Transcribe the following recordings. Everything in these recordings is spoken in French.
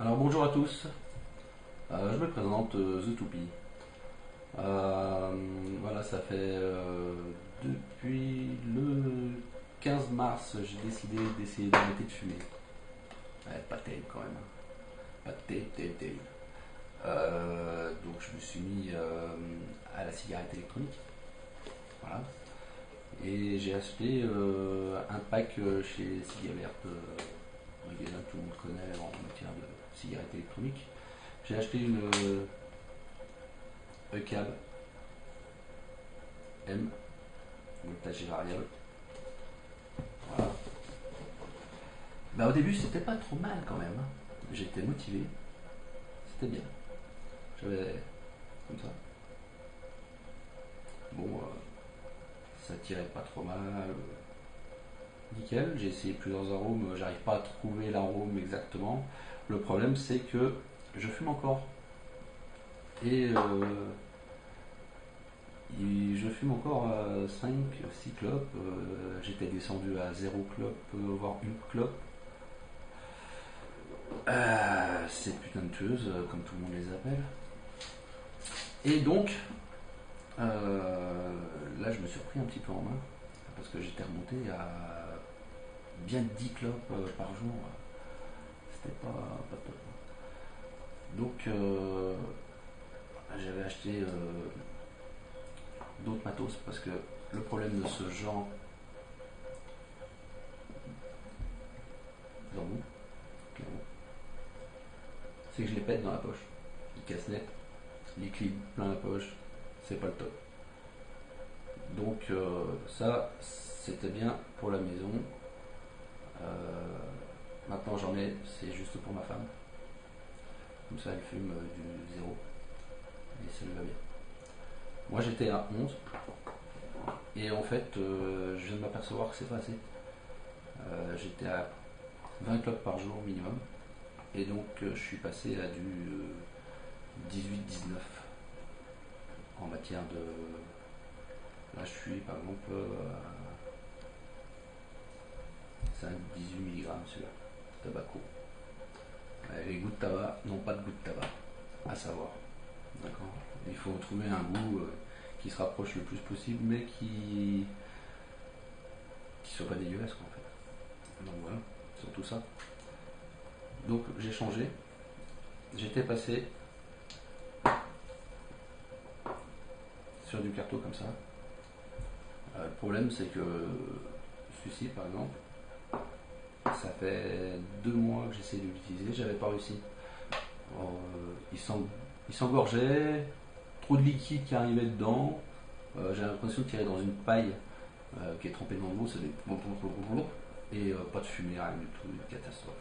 Alors bonjour à tous. Je me présente, The Toupie. Voilà, ça fait depuis le 15 mars, j'ai décidé d'essayer d'arrêter de fumer. Ouais, pas terrible quand même, hein. Pas terrible. Donc je me suis mis à la cigarette électronique. Voilà. Et j'ai acheté un pack chez Cigavert, un magasin que tout le monde connaît en matière de cigarette électronique. J'ai acheté une ECAB M, voltage variable. Voilà. Bah, au début, c'était pas trop mal quand même, hein. J'étais motivé, c'était bien. J'avais comme ça. Bon, ça tirait pas trop mal. Nickel, j'ai essayé plusieurs arômes, j'arrive pas à trouver l'arôme exactement. Le problème, c'est que je fume encore. Et, je fume encore 5, 6 clopes. J'étais descendu à 0 clope, voire une clope. Ces putains de tueuses, comme tout le monde les appelle. Et donc, là, je me suis repris un petit peu en main, parce que j'étais remonté à bien 10 clopes par jour. C'était pas top. Donc, j'avais acheté d'autres matos, parce que le problème de ce genre d'embouts, c'est que je les pète dans la poche. Ils cassent net, liquide plein la poche, c'est pas le top. Donc ça, c'était bien pour la maison. Maintenant j'en ai, c'est juste pour ma femme. Comme ça elle fume du zéro et ça lui va bien. Moi j'étais à 11 et en fait je viens de m'apercevoir que c'est pas assez. J'étais à 20 clopes par jour minimum et donc je suis passé à du 18-19 en matière de... Là je suis par exemple à 5-18 mg celui-là, tabaco. Les goûts de tabac n'ont pas de goût de tabac, à savoir. D'accord. Il faut trouver un goût qui se rapproche le plus possible, mais qui soit pas dégueulasse quoi, en fait. Donc voilà, surtout ça. Donc j'ai changé. J'étais passé sur du carton comme ça. Le problème c'est que celui-ci par exemple, ça fait 2 mois que j'essaie de l'utiliser, j'avais pas réussi. Alors, il s'engorgeait, trop de liquide qui arrivait dedans. J'ai l'impression de tirer dans une paille qui est trempée dans l'eau, ça fait et pas de fumée, rien du tout, une catastrophe.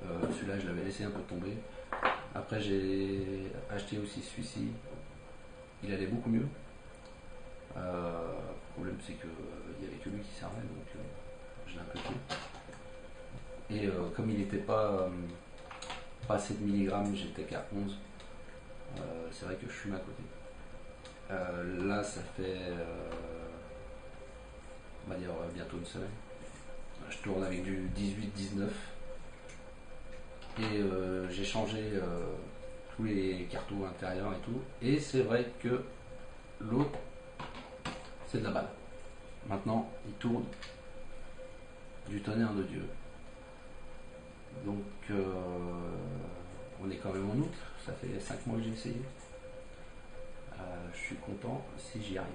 Celui-là, je l'avais laissé un peu tomber. Après, j'ai acheté aussi celui-ci. Il allait beaucoup mieux. Le problème, c'est qu'il n'y avait que lui qui servait, donc je l'ai un peu tué. Et comme il n'était pas assez de milligrammes, j'étais qu'à 11. C'est vrai que je fume à côté. Là, ça fait, on va dire, bientôt une semaine. Je tourne avec du 18-19. Et j'ai changé tous les cartons intérieurs et tout. Et c'est vrai que l'autre, c'est de la balle. Maintenant, il tourne du tonnerre de Dieu. Donc, on est quand même en août. Ça fait 5 mois que j'ai essayé. Je suis content si j'y arrive.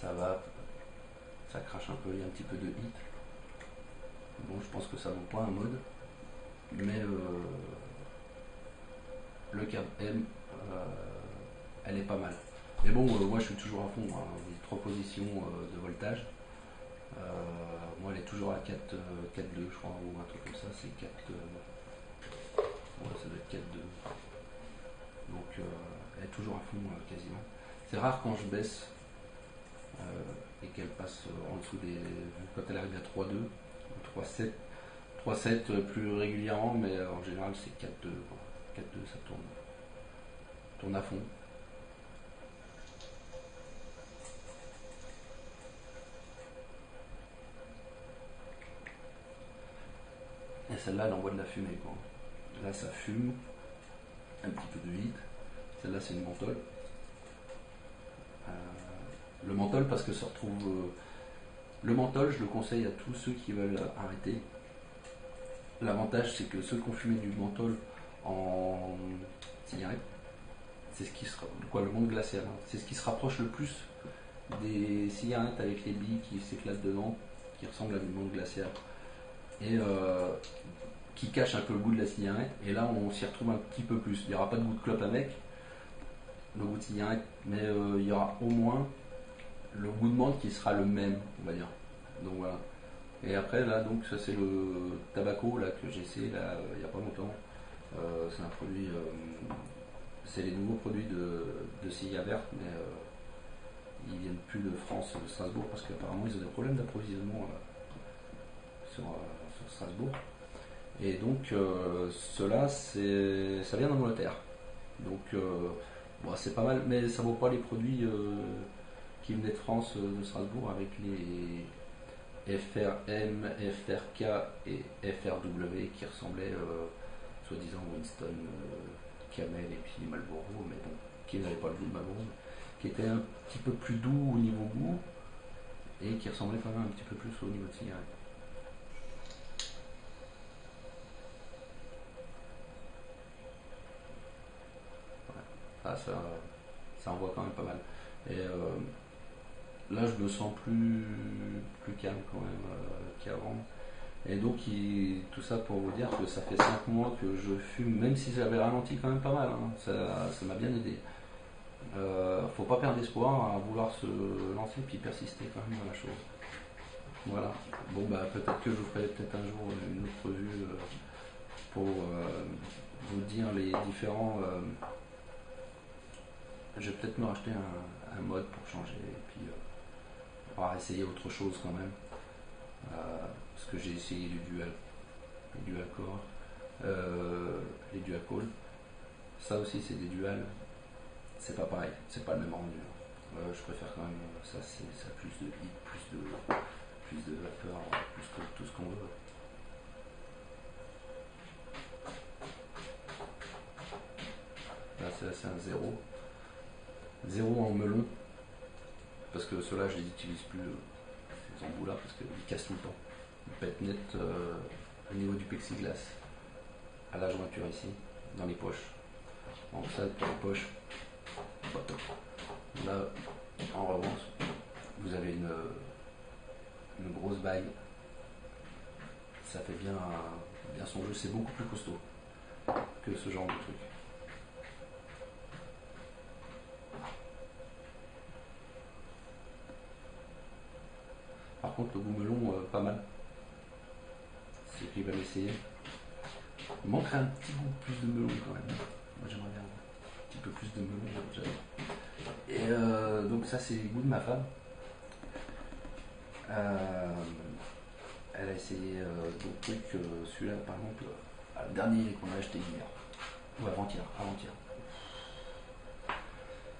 Ça va, ça crache un peu, il y a un petit peu de hit. Bon, je pense que ça vaut pas un mode. Mais le câble M, elle est pas mal. Mais bon, moi je suis toujours à fond, hein. Les 3 positions de voltage. Moi elle est toujours à 4,2 je crois, ou un truc comme ça, c'est 4. Ouais, ça doit être 4,2. Donc elle est toujours à fond quasiment. C'est rare quand je baisse et qu'elle passe en dessous des. Quand elle arrive à 3,2 ou 3,7. 3,7 plus régulièrement, mais en général c'est 4,2. 4,2 ça tourne à fond. celle-là, elle envoie de la fumée, quoi. Là, ça fume, un petit peu de vide. Celle-là, c'est une menthol. Euh, le menthol, parce que ça retrouve. Le menthol, je le conseille à tous ceux qui veulent arrêter. L'avantage, c'est que ceux qui ont fumé du menthol en cigarette, c'est ce qui sera. Quoi, le monde glacial, hein, c'est ce qui se rapproche le plus des cigarettes avec les billes qui s'éclatent dedans, qui ressemblent à du monde glacial. Et qui cache un peu le goût de la cigarette. Et là, on s'y retrouve un petit peu plus. Il n'y aura pas de goût de clope avec, le goût de cigarette, mais il y aura au moins le goût de menthe qui sera le même, on va dire. Donc voilà. Et après, là, donc, ça c'est le tabaco là, que j'ai essayé là, il n'y a pas longtemps. C'est un produit. C'est les nouveaux produits de Cilla Verte, mais ils viennent plus de France, de Strasbourg, parce qu'apparemment ils ont des problèmes d'approvisionnement sur Strasbourg. Et donc, cela, ça vient d'Angleterre. Donc, bon, c'est pas mal, mais ça vaut pas les produits qui venaient de France, de Strasbourg, avec les FRM, FRK et FRW qui ressemblaient soi-disant Winston, Camel et puis Marlboro, mais bon, qui n'avaient pas le goût de Marlboro, qui étaient un petit peu plus doux au niveau goût et qui ressemblaient quand même un petit peu plus au niveau de cigarette. Ah, ça envoie quand même pas mal. Et là, je me sens plus calme quand même qu'avant. Et donc, tout ça pour vous dire que ça fait 5 mois que je fume, même si j'avais ralenti quand même pas mal, hein. Ça m'a bien aidé. Faut pas perdre espoir à vouloir se lancer puis persister quand même dans la chose. Voilà. Bon, bah peut-être que je vous ferai peut-être un jour une autre revue pour vous dire les différents. Je vais peut-être me racheter un mode pour changer et puis on va essayer autre chose quand même. Parce que j'ai essayé les dual core, les dual call. Ça aussi c'est des duals. C'est pas pareil, c'est pas le même rendu. Je préfère quand même ça, ça a plus de hit, plus de vapeur, plus que tout ce qu'on veut. Là c'est un zéro. Zéro en melon, parce que ceux-là je les utilise plus, ces embouts là, parce qu'ils cassent tout le temps. Ils pètent net au niveau du plexiglas, à la jointure ici, dans les poches. Donc ça pour les poches, pas top. Là, en revanche, vous avez une grosse bague. Ça fait bien son jeu. C'est beaucoup plus costaud que ce genre de truc. Par contre, le goût melon, pas mal. Ceux qui veulent essayer. Il manquerait un petit goût plus de melon quand même. Moi j'aimerais bien un petit peu plus de melon. Et donc ça c'est le goût de ma femme. Elle a essayé d'autres trucs. Celui-là par exemple, le dernier qu'on a acheté hier. Ou avant-hier.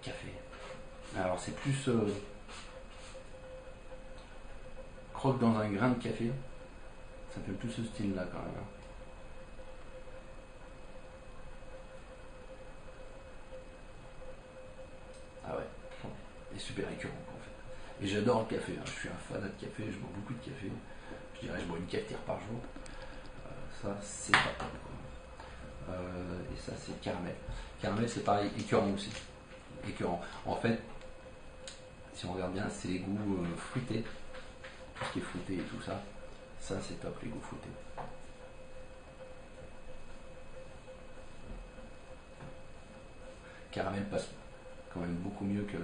Café. Alors c'est plus croque dans un grain de café. Ça fait plus ce style là quand même. Ah ouais. Et super écœurant en fait. Et j'adore le café, hein. Je suis un fanat de café, je bois beaucoup de café. Je dirais je bois une cafetière par jour. Ça c'est pas top. Et ça c'est caramel. Caramel c'est pareil, écœurant aussi. Écœurant. En fait, si on regarde bien, c'est les goûts fruités. Tout ce qui est fruité et tout ça. Ça c'est top les goûts fruités. Caramel passe quand même beaucoup mieux que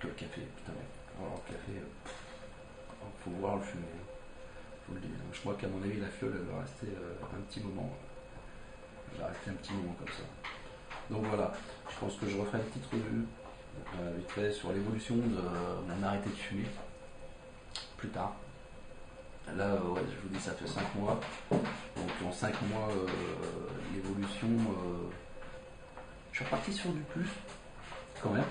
le café. Putain, alors le café, faut voir le fumer. Faut le dire. Je crois qu'à mon avis la fiole elle va rester un petit moment. Elle va rester un petit moment comme ça. Donc voilà, je pense que je referai une petite revue vite fait sur l'évolution de mon arrêté de fumer plus tard. Là, ouais, je vous dis, ça fait 5 mois. Donc en 5 mois, l'évolution, je suis reparti sur du plus, quand même.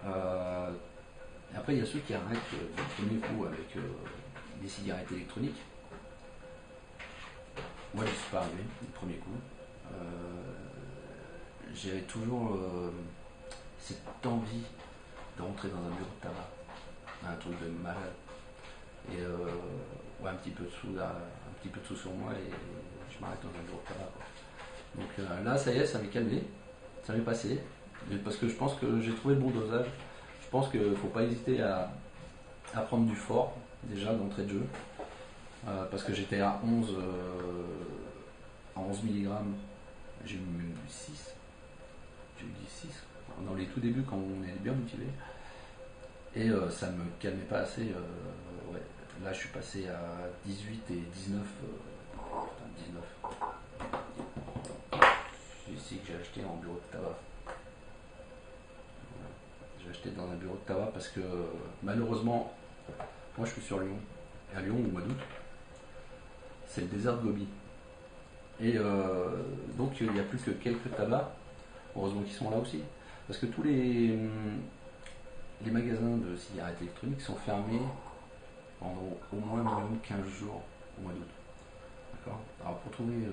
Et après, il y a ceux qui arrêtent du premier coup avec des cigarettes électroniques. Moi, je ne suis pas arrivé du premier coup. J'avais toujours cette envie de rentrer dans un bureau de tabac, un truc de malade. Et ouais, un petit peu de sous là, un petit peu de sous sur moi et je m'arrête dans un bureau de tabac, quoi. Donc là, ça y est, ça m'est calmé, ça m'est passé. Parce que je pense que j'ai trouvé le bon dosage. Je pense qu'il ne faut pas hésiter à prendre du fort, déjà d'entrée de jeu. Parce que j'étais à 11 mg, j'ai eu même du 6. J'ai eu du 6 dans les tout débuts quand on est bien motivé. Et ça me calmait pas assez. Ouais. Là, je suis passé à 18 et 19. Putain, 19. C'est ici que j'ai acheté en bureau de tabac. Voilà. J'ai acheté dans un bureau de tabac parce que malheureusement, moi je suis sur Lyon. Et à Lyon, au mois d'août, c'est le désert de Gobi. Et donc il n'y a plus que quelques tabacs. Heureusement qu'ils sont là aussi. Parce que tous les magasins de cigarettes électroniques sont fermés pendant au moins minimum 15 jours au mois d'août. D'accord. Alors pour trouver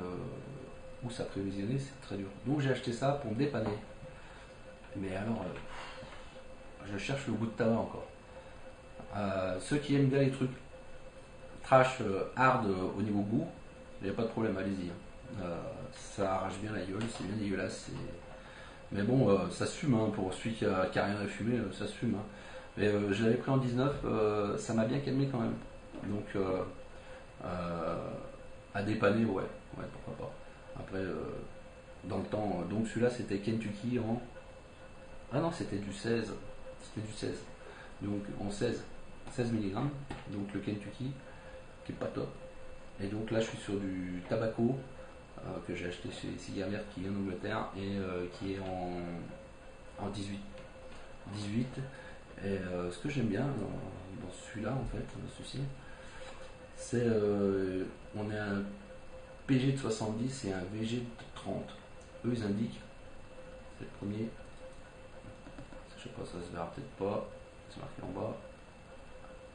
où s'approvisionner, c'est très dur. Donc j'ai acheté ça pour me dépanner. Mais alors, je cherche le goût de tabac encore. Ceux qui aiment bien les trucs trash, hard au niveau goût, il n'y a pas de problème, allez-y. Ça arrache bien la gueule, c'est bien dégueulasse. Mais bon, ça se fume, hein, pour celui qui a rien à fumer, ça se fume. Hein. Mais je l'avais pris en 19, ça m'a bien calmé quand même. Donc, à dépanner, ouais, pourquoi pas. Après, dans le temps, donc celui-là c'était Kentucky en. Ah non, c'était du 16. C'était du 16. Donc en 16 mg. Donc le Kentucky, qui est pas top. Et donc là, je suis sur du Tabaco que j'ai acheté chez Cigarette qui vient d'Angleterre et qui est en 18. 18. Et ce que j'aime bien dans celui-là, en fait, ceci, c'est on est un PG de 70 et un VG de 30. Eux, ils indiquent, c'est le premier. Je sais pas, ça se verra peut-être pas. C'est marqué en bas.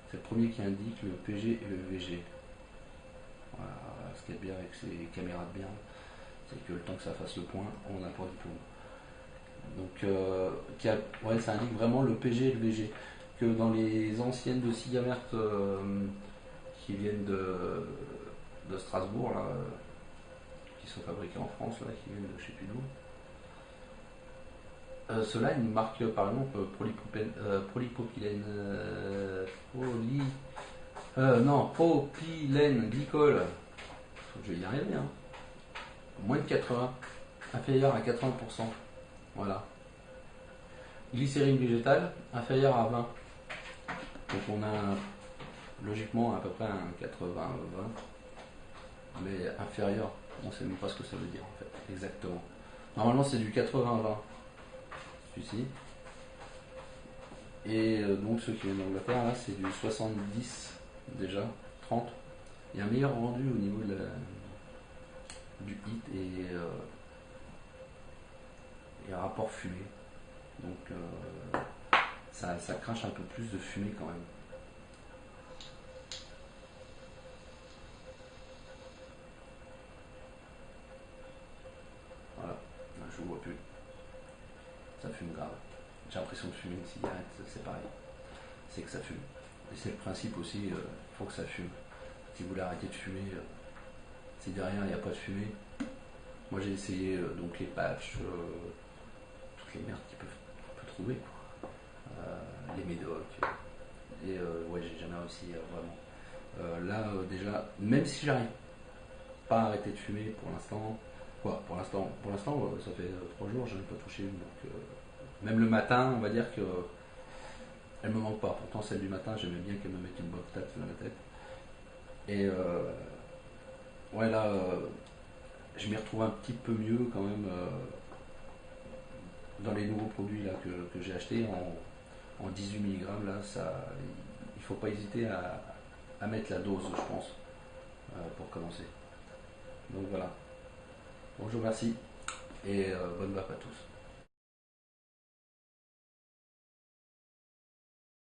C'est le premier qui indique le PG et le VG. Voilà, ce qui est bien avec ces caméras de bien, c'est que le temps que ça fasse le point, on n'a pas du tout. Donc, ouais, ça indique vraiment le PG et le VG. Que dans les anciennes de Cigamert qui viennent de Strasbourg, là, qui sont fabriquées en France, là, qui viennent de chez Pudou, ceux-là, ils marquent par exemple polypropylène. Propylène glycol. Je vais y arriver, hein. Moins de 80, inférieur à 80%. Voilà. Glycérine végétale, inférieure à 20. Donc on a logiquement à peu près un 80-20, mais inférieur, on ne sait même pas ce que ça veut dire en fait, exactement. Normalement c'est du 80-20, celui-ci. Et donc ceux qui viennent d'Angleterre, là c'est du 70 déjà, 30. Il y a un meilleur rendu au niveau de du hit et un rapport fumé. Donc ça crache un peu plus de fumée quand même. Voilà, là, je vous vois plus. Ça fume grave. J'ai l'impression de fumer une cigarette, c'est pareil. C'est que ça fume. Et c'est le principe aussi, il faut que ça fume. Si vous voulez arrêter de fumer, si derrière il n'y a pas de fumée, moi j'ai essayé donc les patchs, toutes les merdes qu'on peut trouver, quoi. Les médocs, et ouais, j'ai jamais réussi vraiment. Là déjà, même si j'arrive pas à arrêter de fumer pour l'instant, pour l'instant, ça fait 3 jours, je n'ai pas touché une, donc même le matin, on va dire que elle me manque pas. Pourtant celle du matin, j'aimais bien qu'elle me mette une bonne tape sur la tête. Et ouais, là, je m'y retrouve un petit peu mieux quand même dans les nouveaux produits là que j'ai achetés en 18 mg. Là, ça, il faut pas hésiter à mettre la dose, je pense, pour commencer. Donc voilà. Bonjour, merci et bonne vape à tous.